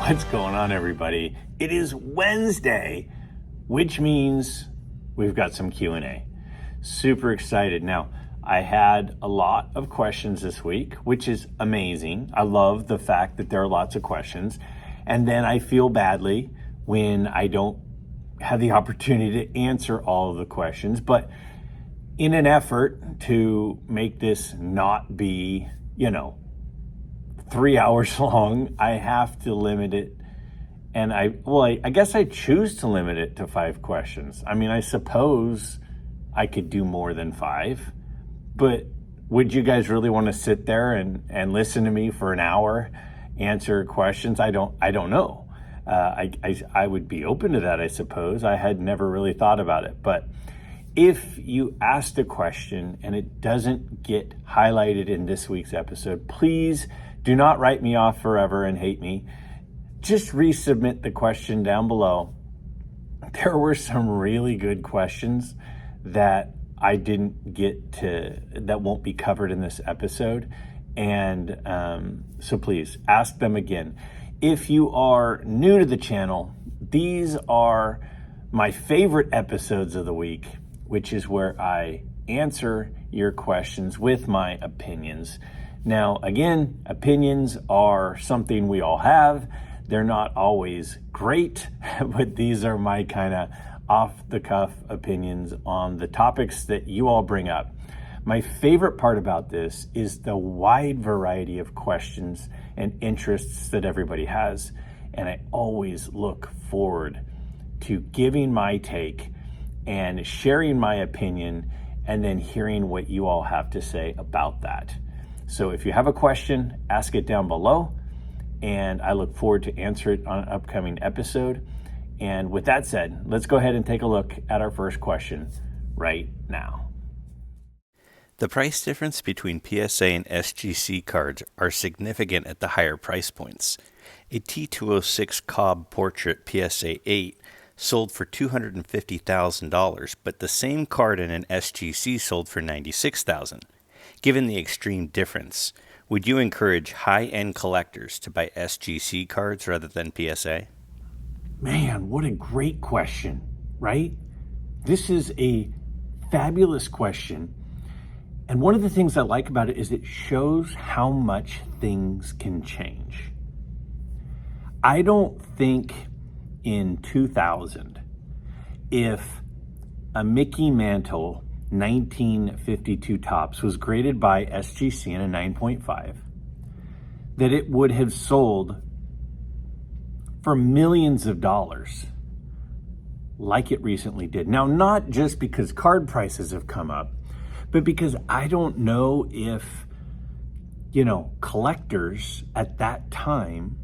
What's going on, everybody? It is Wednesday, which means we've got some Q&A. Super excited. Now, I had a lot of questions this week, which is amazing. I love the fact that there are lots of questions. And then I feel badly when I don't have the opportunity to answer all of the questions. But in an effort to make this not be, 3 hours long, I have to limit it. And I guess I choose to limit it to 5 questions. I mean, I suppose I could do more than 5, but would you guys really want to sit there and listen to me for an hour, answer questions? I don't know. I would be open to that, I suppose. I had never really thought about it. But if you asked a question and it doesn't get highlighted in this week's episode, please do not write me off forever and hate me. Just resubmit the question down below. There were some really good questions that I didn't get to, that won't be covered in this episode. And so please ask them again. If you are new to the channel, these are my favorite episodes of the week, which is where I answer your questions with my opinions. Now, again, opinions are something we all have. They're not always great, but these are my kind of off-the-cuff opinions on the topics that you all bring up. My favorite part about this is the wide variety of questions and interests that everybody has, and I always look forward to giving my take and sharing my opinion and then hearing what you all have to say about that. So if you have a question, ask it down below, and I look forward to answer it on an upcoming episode. And with that said, let's go ahead and take a look at our first question right now. The price difference between PSA and SGC cards are significant at the higher price points. A T206 Cobb Portrait PSA 8 sold for $250,000, but the same card in an SGC sold for $96,000. Given the extreme difference, would you encourage high-end collectors to buy SGC cards rather than PSA? Man, what a great question, right? This is a fabulous question. And one of the things I like about it is it shows how much things can change. I don't think in 2000, if a Mickey Mantle 1952 Topps was graded by SGC in a 9.5, that it would have sold for millions of dollars like it recently did. Now, not just because card prices have come up, but because I don't know if, collectors at that time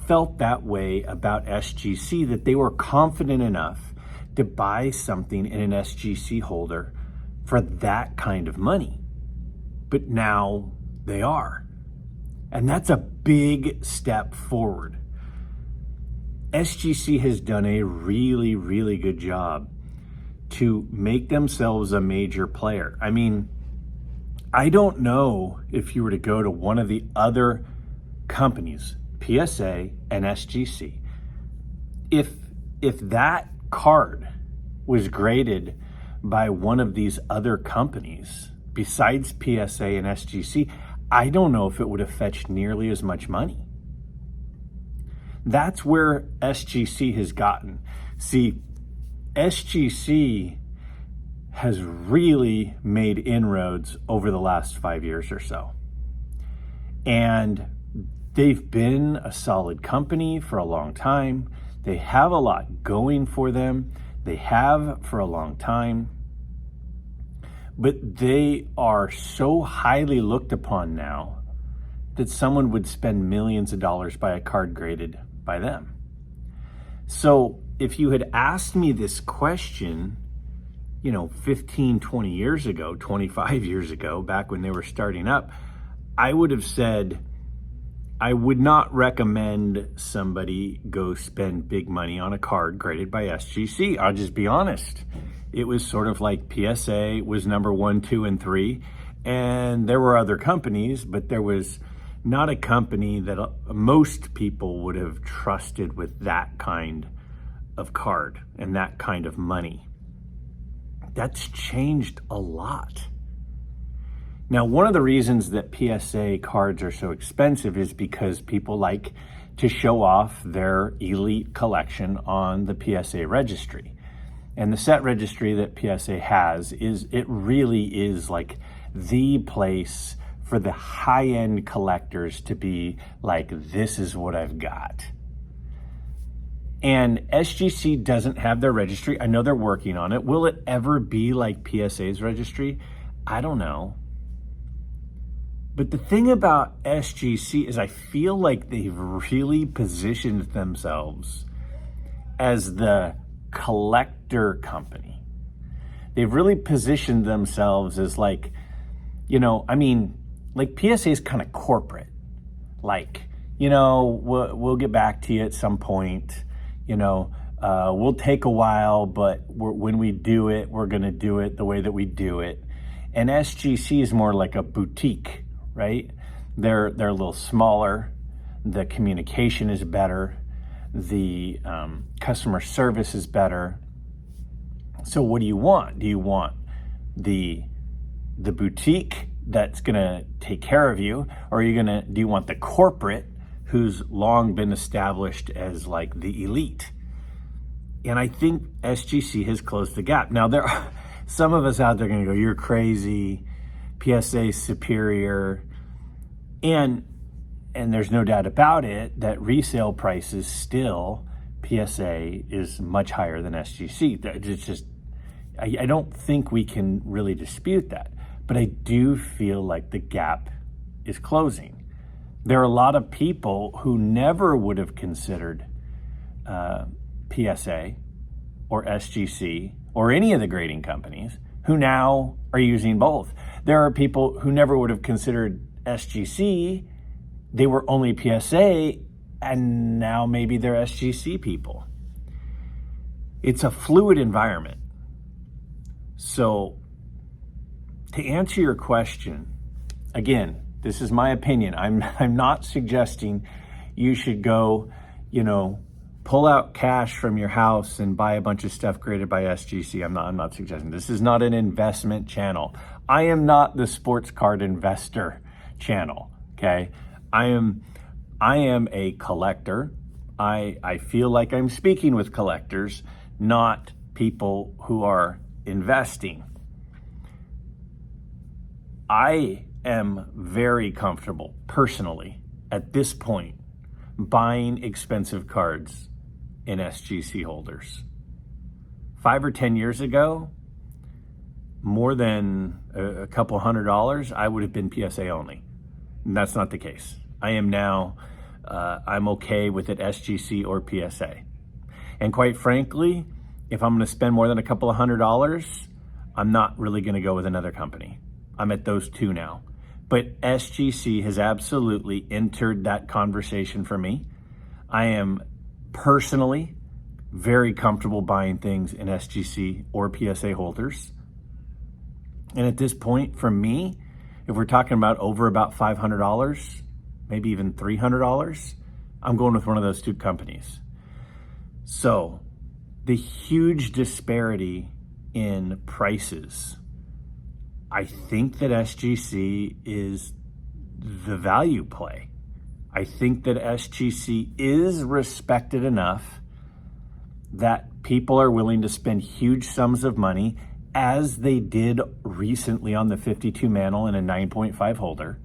felt that way about SGC, that they were confident enough to buy something in an SGC holder for that kind of money. But now they are. And that's a big step forward. SGC has done a really, really good job to make themselves a major player. I mean, I don't know if you were to go to one of the other companies, PSA and SGC, if that card was graded by one of these other companies besides PSA and SGC, I don't know if it would have fetched nearly as much money. That's where SGC has gotten. See, SGC has really made inroads over the last 5 years or so. And they've been a solid company for a long time. They have a lot going for them. They have for a long time. But they are so highly looked upon now that someone would spend millions of dollars by a card graded by them. So if you had asked me this question, 15, 20 years ago, 25 years ago, back when they were starting up, I would have said, I would not recommend somebody go spend big money on a card graded by SGC. I'll just be honest. It was sort of like PSA was number 1, 2, and 3, and there were other companies, but there was not a company that most people would have trusted with that kind of card and that kind of money. That's changed a lot. Now, one of the reasons that PSA cards are so expensive is because people like to show off their elite collection on the PSA registry. And the set registry that PSA has it really is like the place for the high-end collectors to be like, this is what I've got. And SGC doesn't have their registry. I know they're working on it. Will it ever be like PSA's registry? I don't know. But the thing about SGC is I feel like they've really positioned themselves as the collector company. They've really positioned themselves as like, like PSA is kind of corporate. Like, we'll get back to you at some point. We'll take a while, but when we do it, we're going to do it the way that we do it. And SGC is more like a boutique, right? They're a little smaller. The communication is better. The customer service is better. So what do you want? Do you want the boutique that's going to take care of you, or do you want the corporate who's long been established as like the elite? And I think SGC has closed the gap. Now, there are some of us out there going to go, you're crazy, PSA superior. And there's no doubt about it that resale prices still, PSA is much higher than SGC. It's just, I don't think we can really dispute that. But I do feel like the gap is closing. There are a lot of people who never would have considered PSA or SGC or any of the grading companies who now are using both. There are people who never would have considered SGC. They were only PSA, and now maybe they're SGC people. It's a fluid environment. So to answer your question, again, this is my opinion. I'm not suggesting you should go, pull out cash from your house and buy a bunch of stuff graded by SGC. I'm not suggesting. This is not an investment channel. I am not the sports card investor channel, okay? I am a collector. I feel like I'm speaking with collectors, not people who are investing. I am very comfortable personally at this point buying expensive cards in SGC holders. 5 or 10 years ago, more than a couple $100, I would have been PSA only. And that's not the case. I am now, I'm okay with it SGC or PSA. And quite frankly, if I'm going to spend more than a couple of $100, I'm not really going to go with another company. I'm at those two now. But SGC has absolutely entered that conversation for me. I am personally very comfortable buying things in SGC or PSA holders. And at this point, for me, if we're talking about over about $500, maybe even $300, I'm going with one of those two companies. So the huge disparity in prices, I think that SGC is the value play. I think that SGC is respected enough that people are willing to spend huge sums of money, as they did recently on the 52 mantle and a 9.5 holder.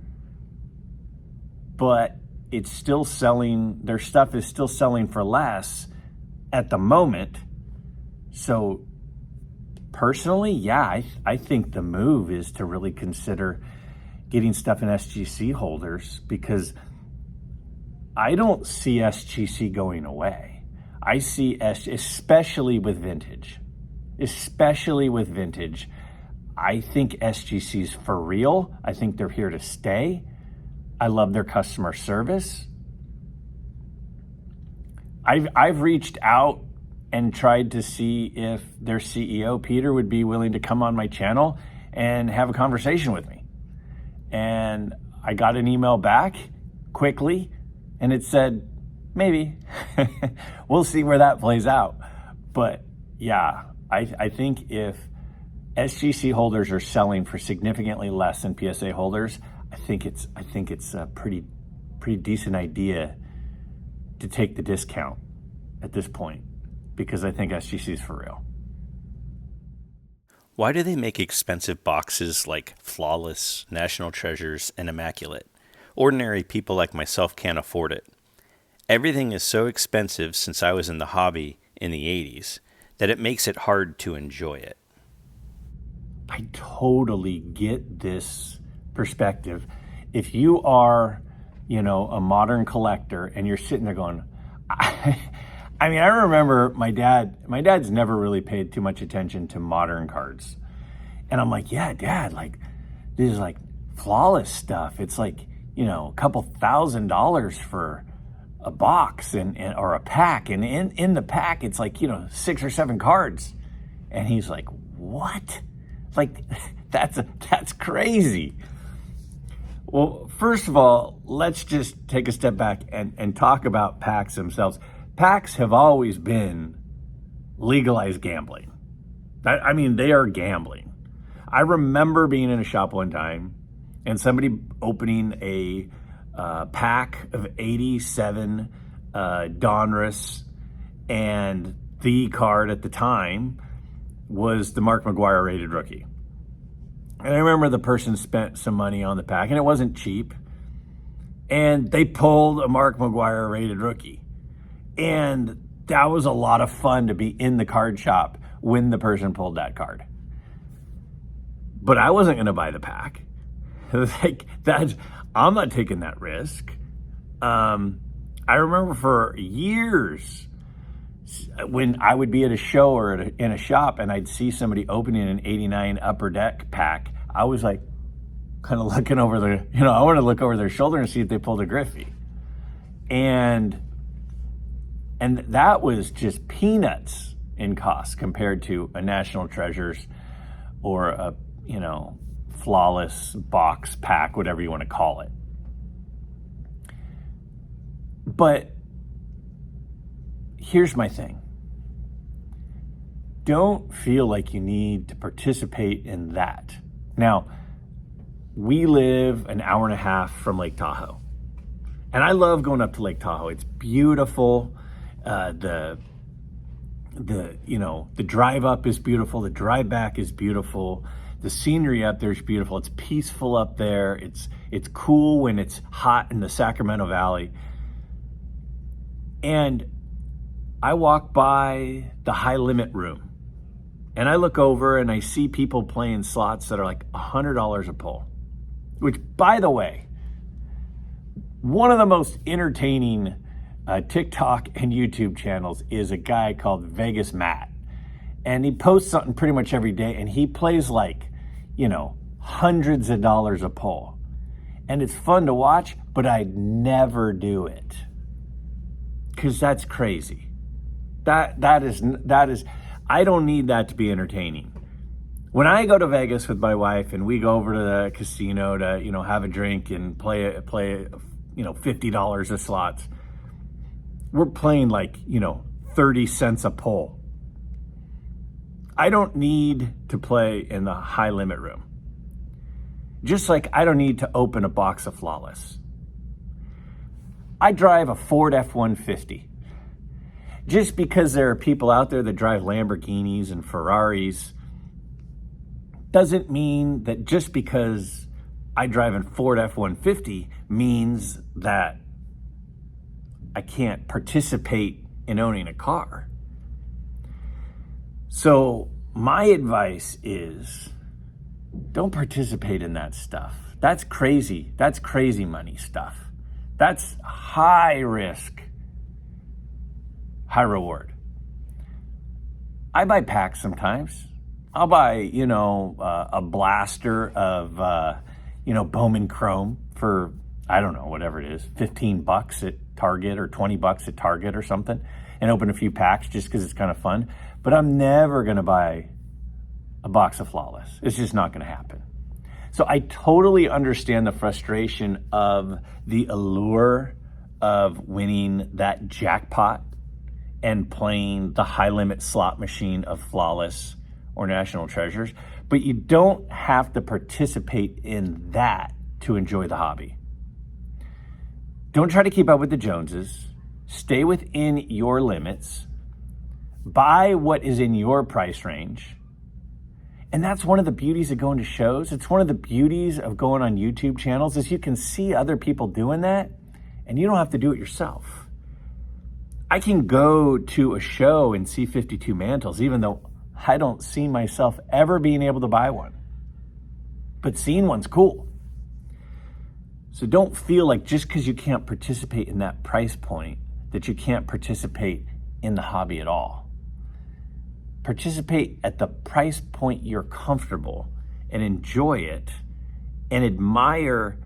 But it's still selling, their stuff is still selling for less at the moment. So personally, yeah, I think the move is to really consider getting stuff in SGC holders, because I don't see SGC going away. I see, especially with vintage, I think SGC's for real. I think they're here to stay. I love their customer service. I've reached out and tried to see if their CEO, Peter, would be willing to come on my channel and have a conversation with me. And I got an email back, quickly, and it said, maybe. We'll see where that plays out. But yeah, I think if SGC holders are selling for significantly less than PSA holders, I think it's a pretty decent idea to take the discount at this point, because I think SGC is for real. Why do they make expensive boxes like Flawless, National Treasures, and Immaculate? Ordinary people like myself can't afford it. Everything is so expensive since I was in the hobby in the 80s that it makes it hard to enjoy it. I totally get this perspective. If you are, a modern collector and you're sitting there going, I remember my dad's never really paid too much attention to modern cards. And I'm like, yeah, Dad, like, this is like Flawless stuff. It's like, a couple $1,000s for a box or a pack. And in the pack, it's like, 6 or 7 cards. And he's like, what? Like, that's crazy. Well, first of all, let's just take a step back and talk about packs themselves. Packs have always been legalized gambling. They are gambling. I remember being in a shop one time and somebody opening a pack of 87 Donruss, and the card at the time was the Mark McGwire rated rookie. And I remember the person spent some money on the pack, and it wasn't cheap. And they pulled a Mark McGwire rated rookie. And that was a lot of fun to be in the card shop when the person pulled that card. But I wasn't going to buy the pack. I'm not taking that risk. I remember for years when I would be at a show or in a shop and I'd see somebody opening an 89 Upper Deck pack, I was like kind of looking over I want to look over their shoulder and see if they pulled a Griffey. And that was just peanuts in cost compared to a National Treasures or a, Flawless box pack, whatever you want to call it. But here's my thing. Don't feel like you need to participate in that. Now, we live an hour and a half from Lake Tahoe. And I love going up to Lake Tahoe. It's beautiful. The drive up is beautiful. The drive back is beautiful. The scenery up there is beautiful. It's peaceful up there. It's cool when it's hot in the Sacramento Valley. And I walk by the high limit room and I look over and I see people playing slots that are like $100 a pull, which, by the way, one of the most entertaining TikTok and YouTube channels is a guy called Vegas Matt. And he posts something pretty much every day and he plays like, hundreds of dollars a pull. And it's fun to watch, but I'd never do it. Because that's crazy. That is, I don't need that to be entertaining. When I go to Vegas with my wife and we go over to the casino to, have a drink and play $50 of slots, we're playing like, 30 cents a pull. I don't need to play in the high limit room. Just like I don't need to open a box of Flawless. I drive a Ford F-150. Just because there are people out there that drive Lamborghinis and Ferraris doesn't mean that just because I drive a Ford F-150 means that I can't participate in owning a car. So my advice is don't participate in that stuff. That's crazy. That's crazy money stuff. That's high risk, high reward. I buy packs sometimes. I'll buy, a blaster of, Bowman Chrome for, I don't know, whatever it is, $15 at Target or $20 at Target or something, and open a few packs just because it's kind of fun. But I'm never going to buy a box of Flawless. It's just not going to happen. So I totally understand the frustration of the allure of winning that jackpot and playing the high limit slot machine of Flawless or National Treasures, but you don't have to participate in that to enjoy the hobby. Don't try to keep up with the Joneses. Stay within your limits. Buy what is in your price range. And that's one of the beauties of going to shows. It's one of the beauties of going on YouTube channels is you can see other people doing that and you don't have to do it yourself. I can go to a show and see 52 mantles, even though I don't see myself ever being able to buy one. But seeing one's cool. So don't feel like just because you can't participate in that price point that you can't participate in the hobby at all. Participate at the price point you're comfortable and enjoy it and admire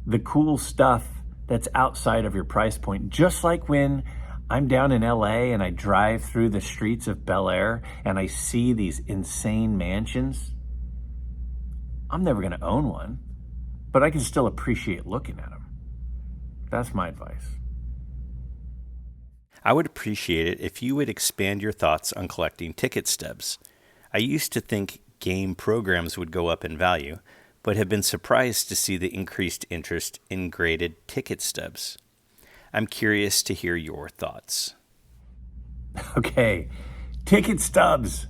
the cool stuff that's outside of your price point. Just like when I'm down in LA and I drive through the streets of Bel Air and I see these insane mansions. I'm never going to own one, but I can still appreciate looking at them. That's my advice. I would appreciate it if you would expand your thoughts on collecting ticket stubs. I used to think game programs would go up in value, but have been surprised to see the increased interest in graded ticket stubs. I'm curious to hear your thoughts. Okay, ticket stubs.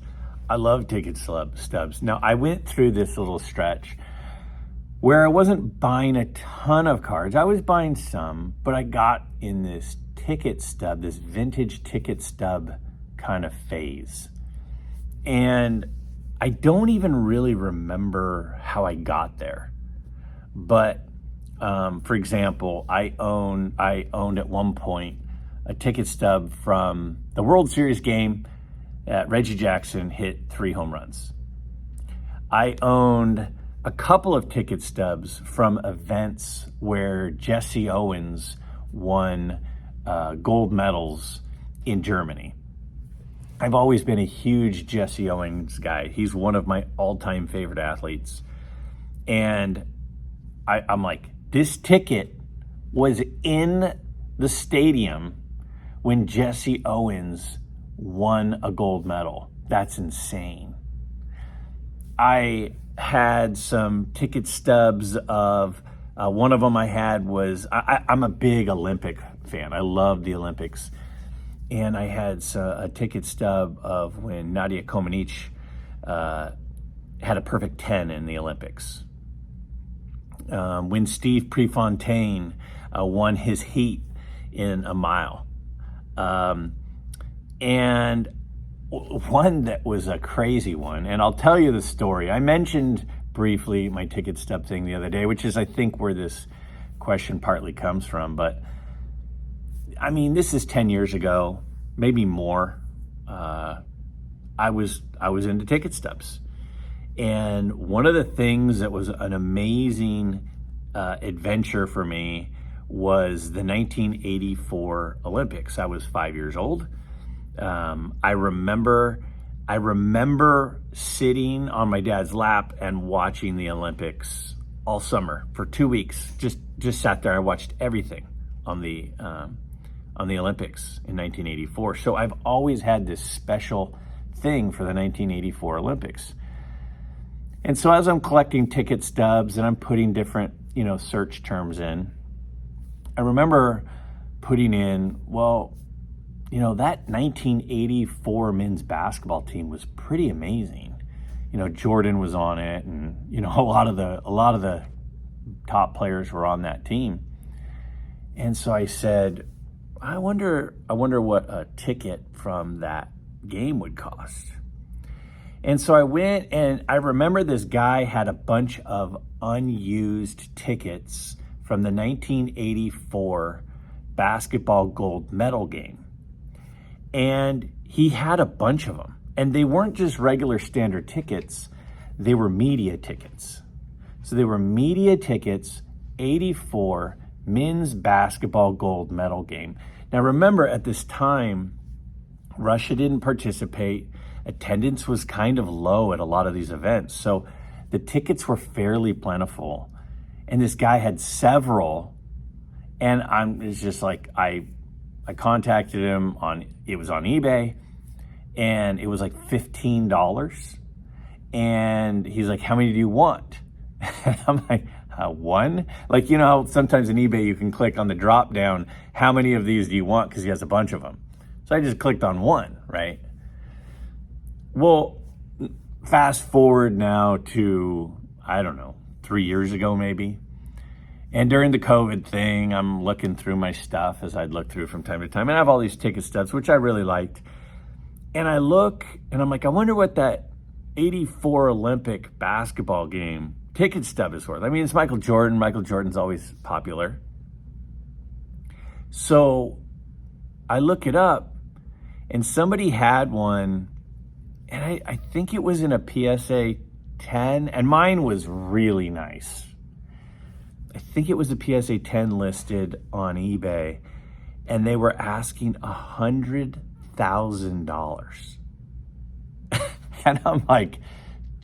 I love ticket stubs. Now, I went through this little stretch where I wasn't buying a ton of cards. I was buying some, but I got in this ticket stub, this vintage ticket stub kind of phase. And I don't even really remember how I got there. But for example, I owned at one point a ticket stub from the World Series game that Reggie Jackson hit 3 home runs. I owned a couple of ticket stubs from events where Jesse Owens won gold medals in Germany. I've always been a huge Jesse Owens guy. He's one of my all-time favorite athletes. And I'm like, this ticket was in the stadium when Jesse Owens won a gold medal. That's insane. I had some ticket stubs of, one of them I had was, I'm a big Olympic fan. I love the Olympics. And I had a ticket stub of when Nadia Comaneci had a perfect 10 in the Olympics. When Steve Prefontaine won his heat in a mile. And one that was a crazy one, and I'll tell you the story. I mentioned briefly my ticket stub thing the other day, which is I think where this question partly comes from. But I mean, this is 10 years ago, maybe more. I was into ticket stubs. And one of the things that was an amazing adventure for me was the 1984 Olympics. I was 5 years old. I remember sitting on my dad's lap and watching the Olympics all summer for 2 weeks. Just sat there. I watched everything on the Olympics in 1984. So I've always had this special thing for the 1984 Olympics. And so as I'm collecting ticket stubs and I'm putting different, search terms in, I remember putting in, that 1984 men's basketball team was pretty amazing. Jordan was on it, and a lot of the top players were on that team. And so I said, I wonder what a ticket from that game would cost. And so I went, and I remember this guy had a bunch of unused tickets from the 1984 basketball gold medal game. And he had a bunch of them. And they weren't just regular standard tickets, they were media tickets. So they were media tickets, 84 men's basketball gold medal game. Now remember, at this time, Russia didn't participate. Attendance was kind of low at a lot of these events. So the tickets were fairly plentiful. And this guy had several. And it's just like, I contacted him it was on eBay, and it was like $15. And he's like, how many do you want? And I'm like, one? Like, you know how sometimes in eBay you can click on the drop down, how many of these do you want? Because he has a bunch of them. So I just clicked on one, right? Well, fast forward now to, I don't know, 3 years ago maybe. And during the COVID thing, I'm looking through my stuff as I'd look through from time to time. And I have all these ticket stubs, which I really liked. And I look and I'm like, I wonder what that 84 Olympic basketball game ticket stub is worth. I mean, it's Michael Jordan. Michael Jordan's always popular. So I look it up and somebody had one, and I think it was in a PSA 10, and mine was really nice. I think it was a PSA 10 listed on eBay, and they were asking $100,000. And I'm like,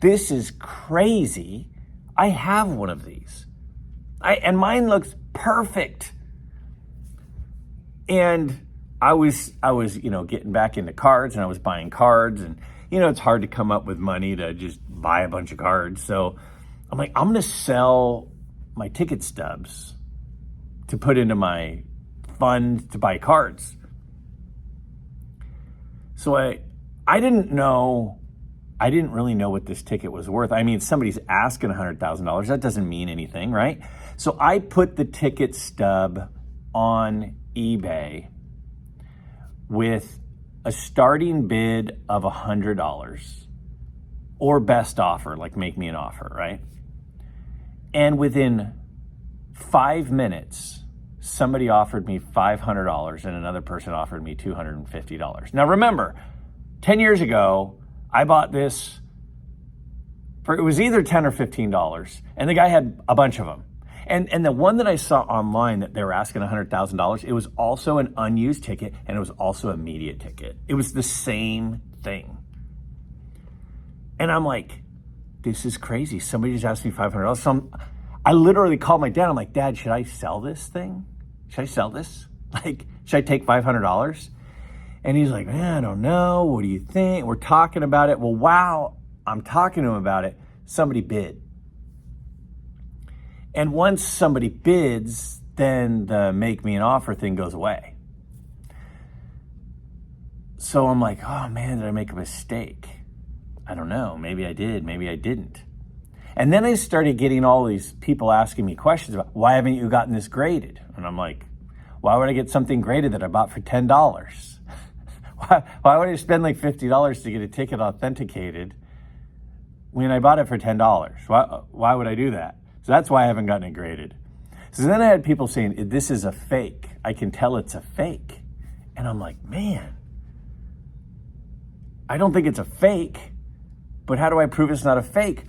this is crazy. I have one of these. And mine looks perfect. And I was, getting back into cards, and I was buying cards, and, it's hard to come up with money to just buy a bunch of cards. So I'm like, I'm going to sell my ticket stubs to put into my fund to buy cards. So I didn't really know what this ticket was worth. I mean, somebody's asking $100,000. That doesn't mean anything, right? So I put the ticket stub on eBay with a starting bid of $100 or best offer, like make me an offer, right? And within 5 minutes, somebody offered me $500 and another person offered me $250. Now remember, 10 years ago, I bought this it was either $10 or $15, and the guy had a bunch of them. And the one that I saw online that they were asking $100,000, it was also an unused ticket, and it was also a media ticket. It was the same thing. And I'm like, this is crazy. Somebody just asked me $500. I literally called my dad. I'm like, Dad, should I sell this thing? Should I sell this? Like, should I take $500? And he's like, man, I don't know. What do you think? We're talking about it. Well, while I'm talking to him about it, somebody bid. And once somebody bids, then the make me an offer thing goes away. So I'm like, oh man, did I make a mistake? I don't know. Maybe I did. Maybe I didn't. And then I started getting all these people asking me questions about, why haven't you gotten this graded? And I'm like, why would I get something graded that I bought for $10? Why would I spend like $50 to get a ticket authenticated when I bought it for $10? Why would I do that? So that's why I haven't gotten it graded. So then I had people saying, this is a fake. I can tell it's a fake. And I'm like, man, I don't think it's a fake, but how do I prove it's not a fake?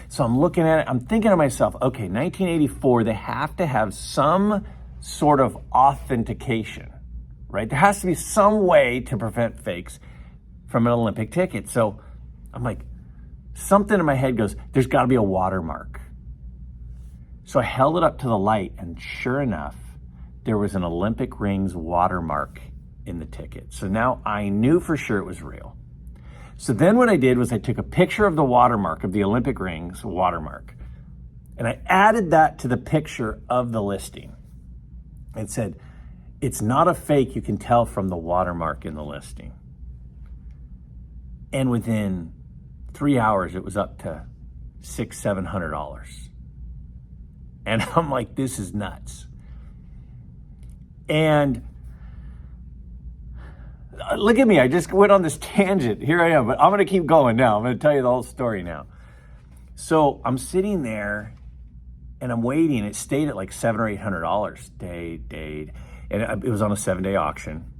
So I'm looking at it, I'm thinking to myself, okay, 1984, they have to have some sort of authentication, right? There has to be some way to prevent fakes from an Olympic ticket. So I'm like, something in my head goes, there's got to be a watermark. So I held it up to the light, and sure enough, there was an Olympic rings watermark in the ticket. So now I knew for sure it was real. So then what I did was I took a picture of the watermark, of the Olympic rings watermark, and I added that to the picture of the listing. It said, it's not a fake, you can tell from the watermark in the listing. And within 3 hours, it was up to $600-700. And I'm like, this is nuts. And look at me, I just went on this tangent. Here I am, but I'm going to keep going now. I'm going to tell you the whole story now. So I'm sitting there and I'm waiting. It stayed at like $700 or $800 day. And it was on a 7-day auction.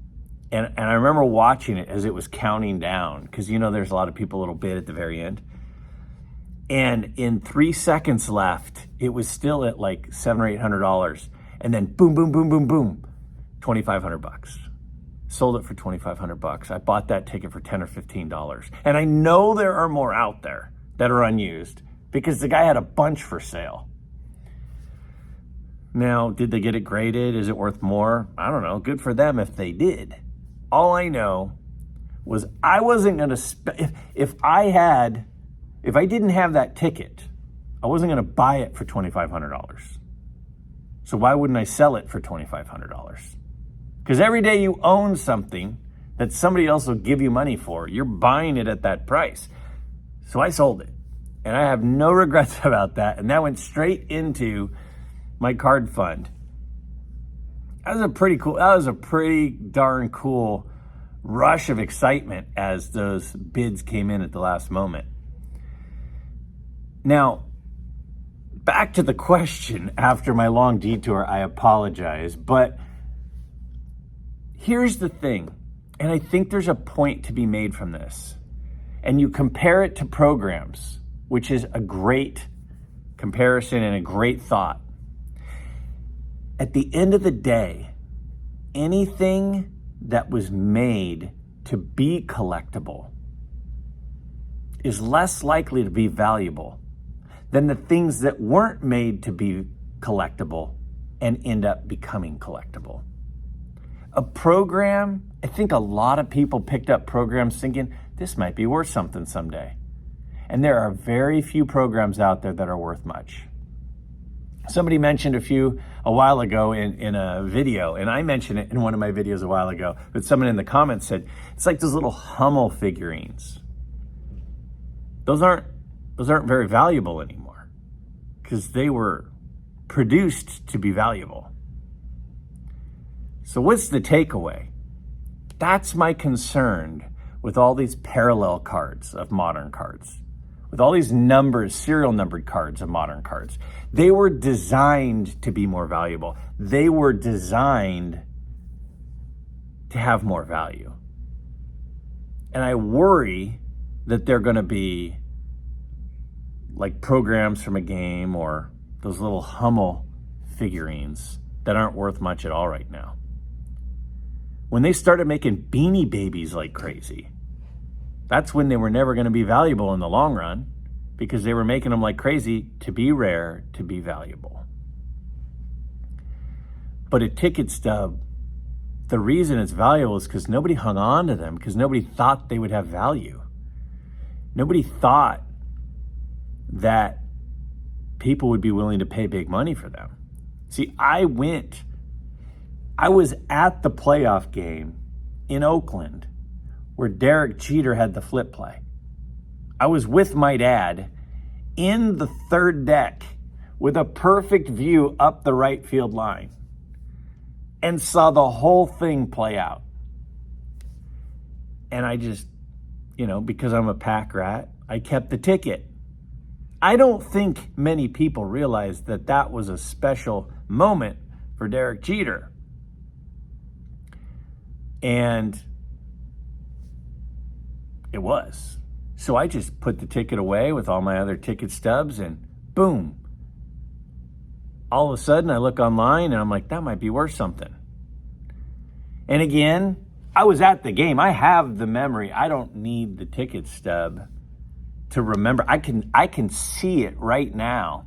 And I remember watching it as it was counting down, because there's a lot of people that'll bid at the very end. And in 3 seconds left, it was still at like $700 or $800. And then boom, boom, boom, boom, boom, $2,500. Sold it for $2,500. I bought that ticket for $10 or $15. And I know there are more out there that are unused, because the guy had a bunch for sale. Now, did they get it graded? Is it worth more? I don't know. Good for them if they did. All I know was I wasn't going to if I didn't have that ticket, I wasn't going to buy it for $2,500. So why wouldn't I sell it for $2,500? Because every day you own something that somebody else will give you money for, you're buying it at that price. So I sold it. And I have no regrets about that. And that went straight into my card fund. That was a pretty darn cool rush of excitement as those bids came in at the last moment. Now, back to the question after my long detour, I apologize, but here's the thing, and I think there's a point to be made from this, and you compare it to programs, which is a great comparison and a great thought. At the end of the day, anything that was made to be collectible is less likely to be valuable than the things that weren't made to be collectible and end up becoming collectible. A program, I think a lot of people picked up programs thinking, this might be worth something someday. And there are very few programs out there that are worth much. Somebody mentioned a while ago in a video, and I mentioned it in one of my videos a while ago, but someone in the comments said, it's like those little Hummel figurines. Those aren't very valuable anymore because they were produced to be valuable. So what's the takeaway? That's my concern with all these parallel cards of modern cards, with all these serial numbered cards of modern cards. They were designed to be more valuable. They were designed to have more value. And I worry that they're going to be like programs from a game or those little Hummel figurines that aren't worth much at all right now. When they started making Beanie Babies like crazy, that's when they were never going to be valuable in the long run, because they were making them like crazy to be rare, to be valuable. But a ticket stub, the reason it's valuable is because nobody hung on to them, because nobody thought they would have value. Nobody thought that people would be willing to pay big money for them. See, I was at the playoff game in Oakland where Derek Jeter had the flip play. I was with my dad in the third deck with a perfect view up the right field line and saw the whole thing play out. And I just, because I'm a pack rat, I kept the ticket. I don't think many people realized that that was a special moment for Derek Jeter. And it was. So I just put the ticket away with all my other ticket stubs and boom. All of a sudden I look online and I'm like, that might be worth something. And again, I was at the game. I have the memory. I don't need the ticket stub to remember. I can see it right now.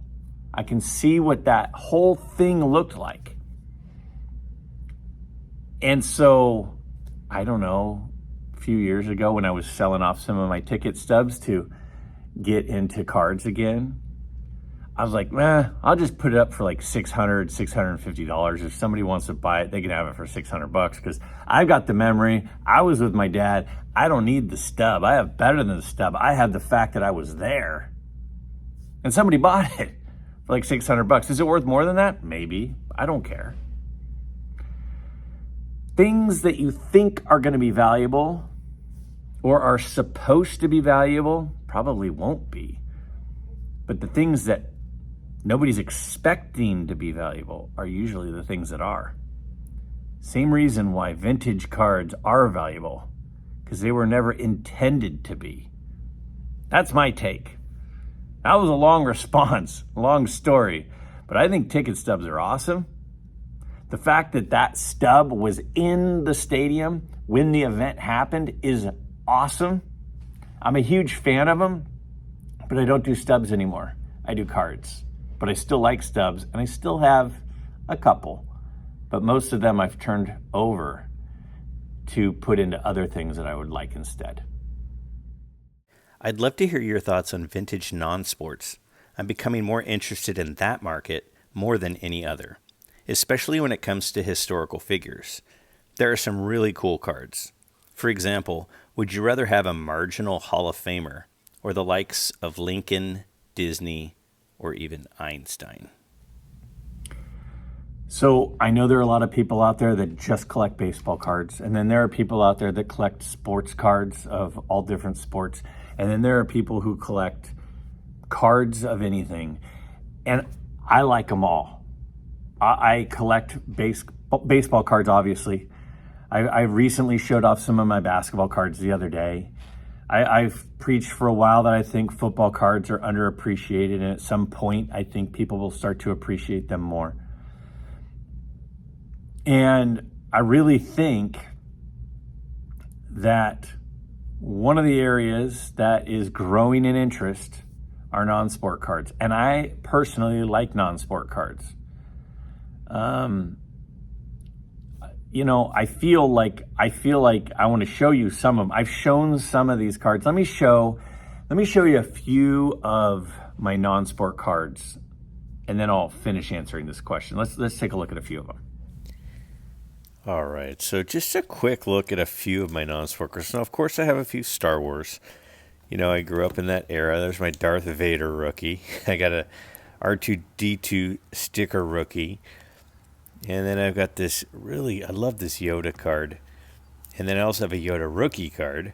I can see what that whole thing looked like. And so, I don't know, a few years ago when I was selling off some of my ticket stubs to get into cards again, I was like, I'll just put it up for like $600, $650. If somebody wants to buy it, they can have it for $600 because I've got the memory. I was with my dad. I don't need the stub. I have better than the stub. I have the fact that I was there. And somebody bought it for like $600. Is it worth more than that? Maybe. I don't care. Things that you think are going to be valuable or are supposed to be valuable probably won't be. But the things that nobody's expecting to be valuable are usually the things that are. Same reason why vintage cards are valuable, because they were never intended to be. That's my take. That was a long response, a long story, but I think ticket stubs are awesome. The fact that that stub was in the stadium when the event happened is awesome. I'm a huge fan of them but I don't do stubs anymore. I do cards. But I still like stubs, and I still have a couple. But most of them I've turned over to put into other things that I would like instead. I'd love to hear your thoughts on vintage non-sports. I'm becoming more interested in that market more than any other, especially when it comes to historical figures. There are some really cool cards. For example, would you rather have a marginal Hall of Famer or the likes of Lincoln, Disney, or even Einstein? So I know there are a lot of people out there that just collect baseball cards, and then there are people out there that collect sports cards of all different sports, and then there are people who collect cards of anything, and I like them all. I collect baseball cards, obviously. I recently showed off some of my basketball cards the other day. I've preached for a while that I think football cards are underappreciated, and at some point I think people will start to appreciate them more. And I really think that one of the areas that is growing in interest are non-sport cards. And I personally like non-sport cards. I feel like I want to show you some of them. I've shown some of these cards. Let me show you a few of my non-sport cards, and then I'll finish answering this question. Let's take a look at a few of them. All right, so just a quick look at a few of my non-sport cards. Now, of course, I have a few Star Wars. I grew up in that era. There's my Darth Vader rookie. I got a R2-D2 sticker rookie. And then I've got this I love this Yoda card. And then I also have a Yoda rookie card.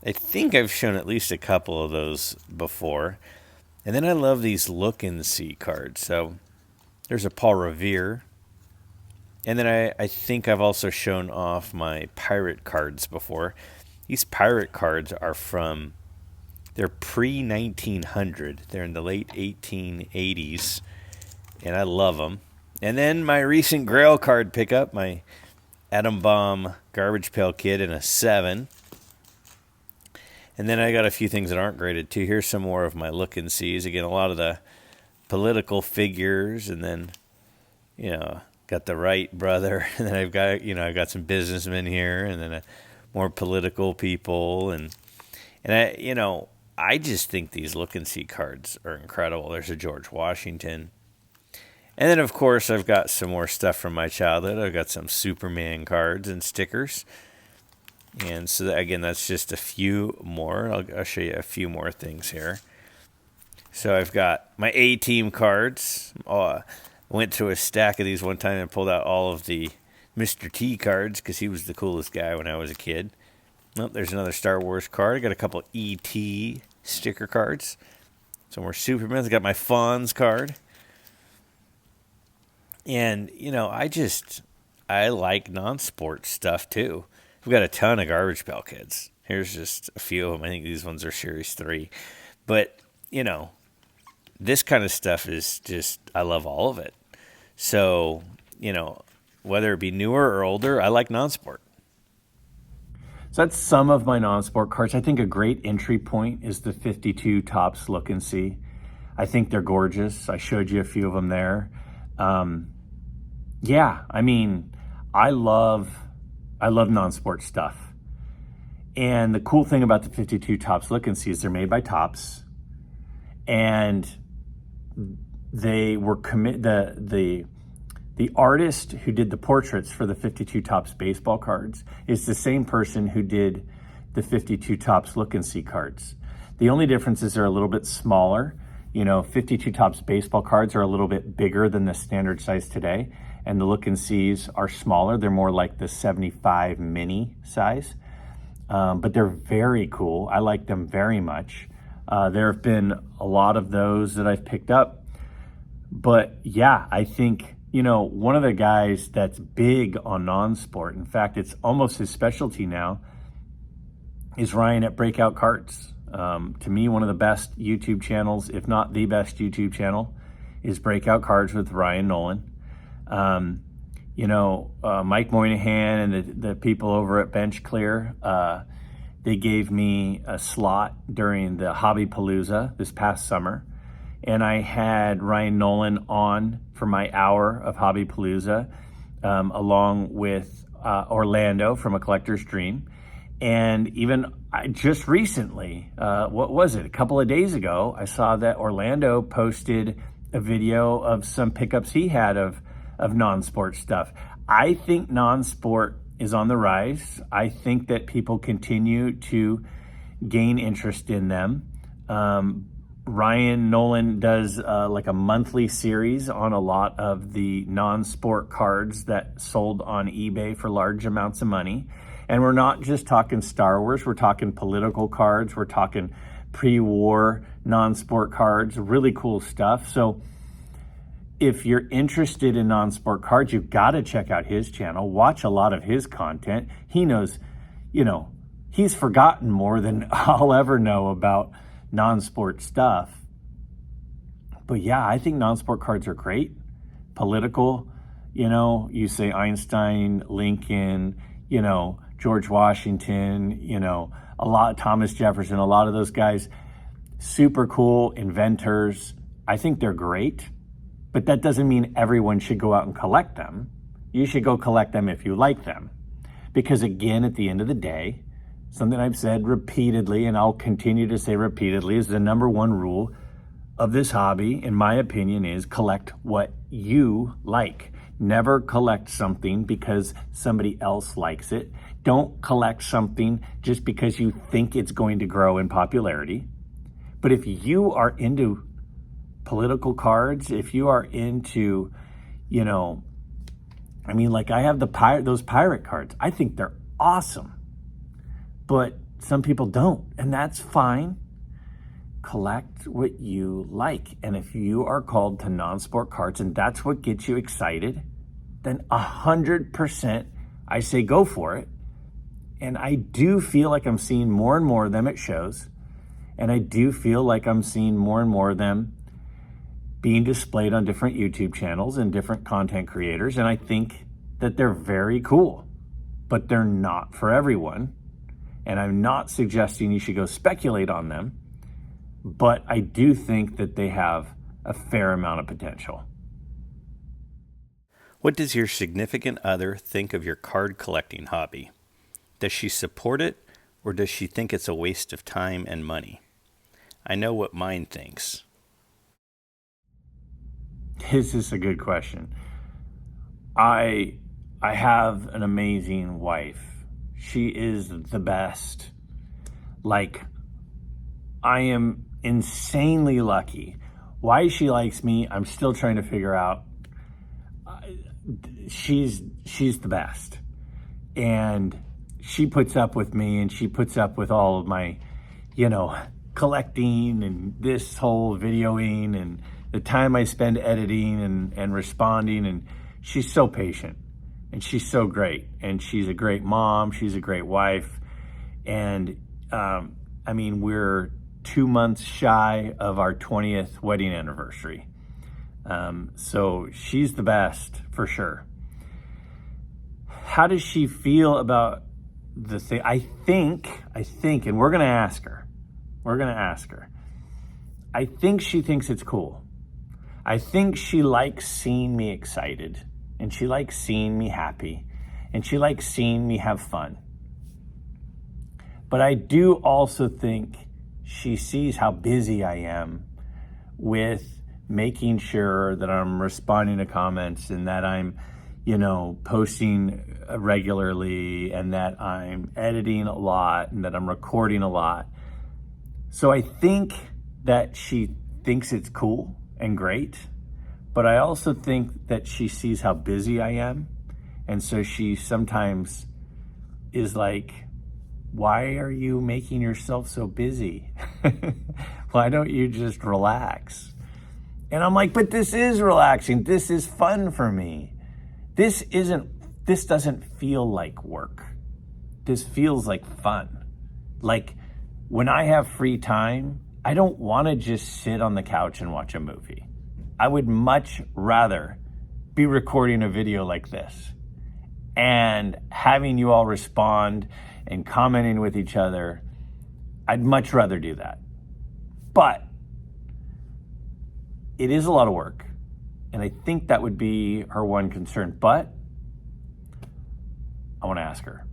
I think I've shown at least a couple of those before. And then I love these look and see cards. So there's a Paul Revere. And then I think I've also shown off my pirate cards before. These pirate cards are they're pre-1900. They're in the late 1880s. And I love them. And then my recent Grail card pickup, my Atom Bomb Garbage Pail Kid in a 7. And then I got a few things that aren't graded too. Here's some more of my look and sees. Again, a lot of the political figures, and then, got the Wright brother, and then I've got some businessmen here, and then more political people, and I just think these look and see cards are incredible. There's a George Washington. And then, of course, I've got some more stuff from my childhood. I've got some Superman cards and stickers. And so, again, that's just a few more. I'll show you a few more things here. So I've got my A-Team cards. I went through a stack of these one time and pulled out all of the Mr. T cards because he was the coolest guy when I was a kid. Oh, there's another Star Wars card. I got a couple E.T. sticker cards. Some more Superman. I got my Fonz card. And, I like non-sport stuff, too. We've got a ton of Garbage Pail Kids. Here's just a few of them. I think these ones are Series 3. But, this kind of stuff is just, I love all of it. So, whether it be newer or older, I like non-sport. So that's some of my non-sport cards. I think a great entry point is the 52 Topps Look and See. I think they're gorgeous. I showed you a few of them there. I love non-sport stuff. And the cool thing about the 52 Topps Look and See is they're made by Topps, and they were the artist who did the portraits for the 52 Topps baseball cards is the same person who did the 52 Topps Look and See cards. The only difference is they're a little bit smaller. 52 Topps baseball cards are a little bit bigger than the standard size today, and the Look and Sees are smaller. They're more like the 75 mini size, but they're very cool. I like them very much. There have been a lot of those that I've picked up, but yeah, I think, one of the guys that's big on non-sport, in fact, it's almost his specialty now, is Ryan at Breakout Cards. To me, one of the best YouTube channels, if not the best YouTube channel, is Breakout Cards with Ryan Nolan. Mike Moynihan and the people over at Bench Clear, They gave me a slot during the Hobby Palooza this past summer, and I had Ryan Nolan on for my hour of Hobby Palooza, along with Orlando from A Collector's Dream. And even just recently, what was it, a couple of days ago, I saw that Orlando posted a video of some pickups he had of non-sport stuff. I think non-sport is on the rise. I think that people continue to gain interest in them. Ryan Nolan does like a monthly series on a lot of the non-sport cards that sold on eBay for large amounts of money. And we're not just talking Star Wars, we're talking political cards, we're talking pre-war non-sport cards, really cool stuff. So if you're interested in non-sport cards, you've got to check out his channel, watch a lot of his content. He knows, he's forgotten more than I'll ever know about non-sport stuff. But yeah, I think non-sport cards are great. Political, you say Einstein, Lincoln, George Washington, a lot, Thomas Jefferson, a lot of those guys, super cool inventors. I think they're great, but that doesn't mean everyone should go out and collect them. You should go collect them if you like them. Because again, at the end of the day, something I've said repeatedly, and I'll continue to say repeatedly, is the number one rule of this hobby, in my opinion, is collect what you like. Never collect something because somebody else likes it. Don't collect something just because you think it's going to grow in popularity. But if you are into political cards, if you are into, I have those pirate cards. I think they're awesome. But some people don't, and that's fine. Collect what you like. And if you are called to non-sport cards and that's what gets you excited, then 100% I say go for it. And I do feel like I'm seeing more and more of them at shows. And I do feel like I'm seeing more and more of them being displayed on different YouTube channels and different content creators. And I think that they're very cool, but they're not for everyone. And I'm not suggesting you should go speculate on them, but I do think that they have a fair amount of potential. What does your significant other think of your card collecting hobby? Does she support it, or does she think it's a waste of time and money? I know what mine thinks. This is a good question. I have an amazing wife. She is the best. Like, I am insanely lucky. Why she likes me, I'm still trying to figure out. She's the best. And she puts up with me, and she puts up with all of my, collecting and this whole videoing and the time I spend editing and responding. And she's so patient. And she's so great. And she's a great mom. She's a great wife. And, we're 2 months shy of our 20th wedding anniversary. So she's the best for sure. How does she feel about the thing? I think, and we're going to ask her. I think she thinks it's cool. I think she likes seeing me excited, and she likes seeing me happy, and she likes seeing me have fun. But I do also think she sees how busy I am with making sure that I'm responding to comments and that I'm, posting regularly and that I'm editing a lot and that I'm recording a lot. So I think that she thinks it's cool and great, but I also think that she sees how busy I am. And so she sometimes is like, why are you making yourself so busy? Why don't you just relax? And I'm like, but this is relaxing. This is fun for me. This doesn't feel like work. This feels like fun. Like when I have free time, I don't want to just sit on the couch and watch a movie. I would much rather be recording a video like this and having you all respond and commenting with each other. I'd much rather do that. But it is a lot of work. And I think that would be her one concern. But I want to ask her.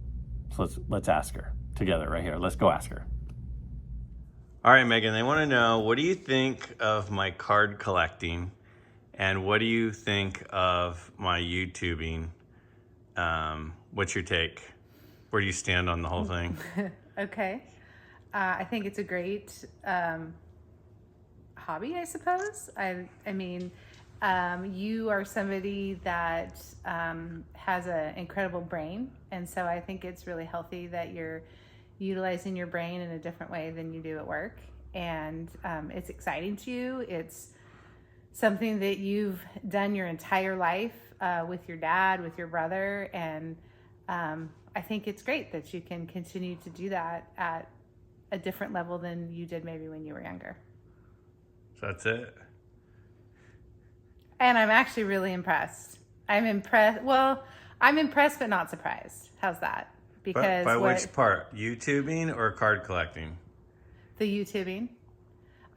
So let's ask her together right here. Let's go ask her. All right, Megan, they want to know, what do you think of my card collecting? And what do you think of my YouTubing? What's your take? Where do you stand on the whole thing? Okay. I think it's a great hobby, I suppose. I mean, you are somebody that has an incredible brain. And so I think it's really healthy that you're utilizing your brain in a different way than you do at work. And it's exciting to you. It's something that you've done your entire life with your dad, with your brother. And I think it's great that you can continue to do that at a different level than you did maybe when you were younger. So that's it. And I'm actually really impressed. I'm impressed but not surprised. How's that? Because by which part? YouTubing or card collecting? The YouTubing.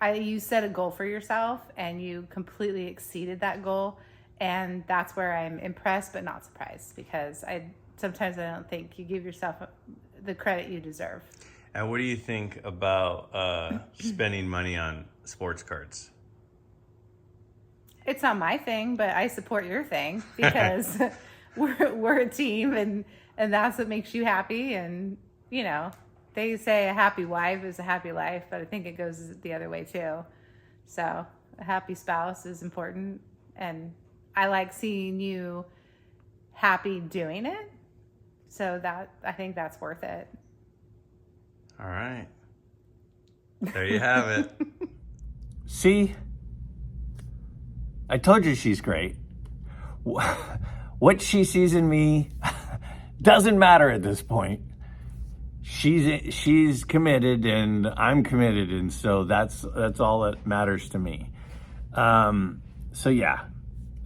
You set a goal for yourself and you completely exceeded that goal. And that's where I'm impressed but not surprised, because sometimes I don't think you give yourself the credit you deserve. And what do you think about spending money on sports cards? It's not my thing, but I support your thing because we're a team, and that's what makes you happy. And, you know, they say a happy wife is a happy life, but I think it goes the other way too. So a happy spouse is important. And I like seeing you happy doing it. So I think that's worth it. All right. There you have it. See? I told you she's great. What she sees in me doesn't matter at this point. She's committed and I'm committed, and so that's all that matters to me. So yeah,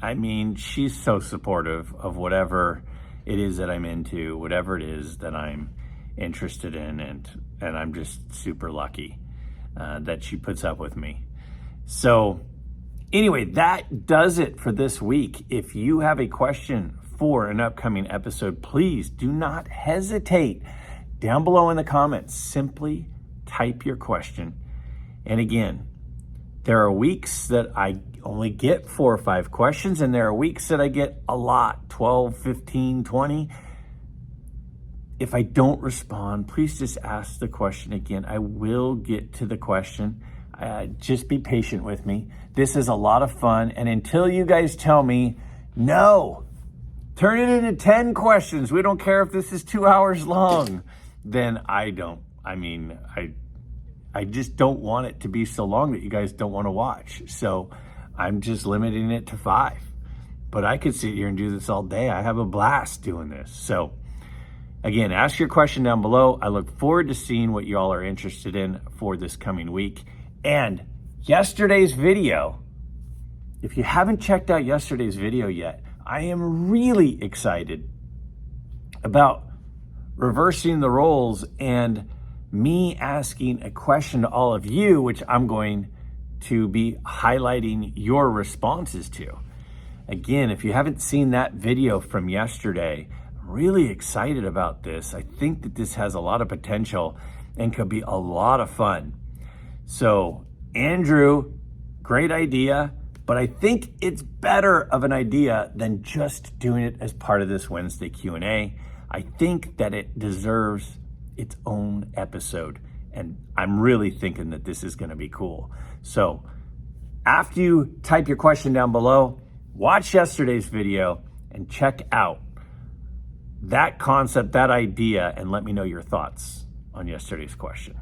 I mean, she's so supportive of whatever it is that I'm into, whatever it is that I'm interested in, and I'm just super lucky that she puts up with me. So anyway, that does it for this week. If you have a question for an upcoming episode, please do not hesitate. Down below in the comments, simply type your question. And again, there are weeks that I only get 4 or 5 questions, and there are weeks that I get a lot, 12, 15, 20. If I don't respond, please just ask the question again. I will get to the question. Just be patient with me. This is a lot of fun. And until you guys tell me, no, turn it into 10 questions. We don't care if this is 2 hours long. Then I just don't want it to be so long that you guys don't want to watch. So I'm just limiting it to 5. But I could sit here and do this all day. I have a blast doing this. So again, ask your question down below. I look forward to seeing what y'all are interested in for this coming week. And yesterday's video, if you haven't checked out yesterday's video yet, I am really excited about reversing the roles and me asking a question to all of you, which I'm going to be highlighting your responses to. Again, if you haven't seen that video from yesterday, I'm really excited about this. I think that this has a lot of potential and could be a lot of fun. So, Andrew, great idea, but I think it's better of an idea than just doing it as part of this Wednesday Q&A. I think that it deserves its own episode, and I'm really thinking that this is going to be cool. So after you type your question down below, watch yesterday's video and check out that concept, that idea, and let me know your thoughts on yesterday's question.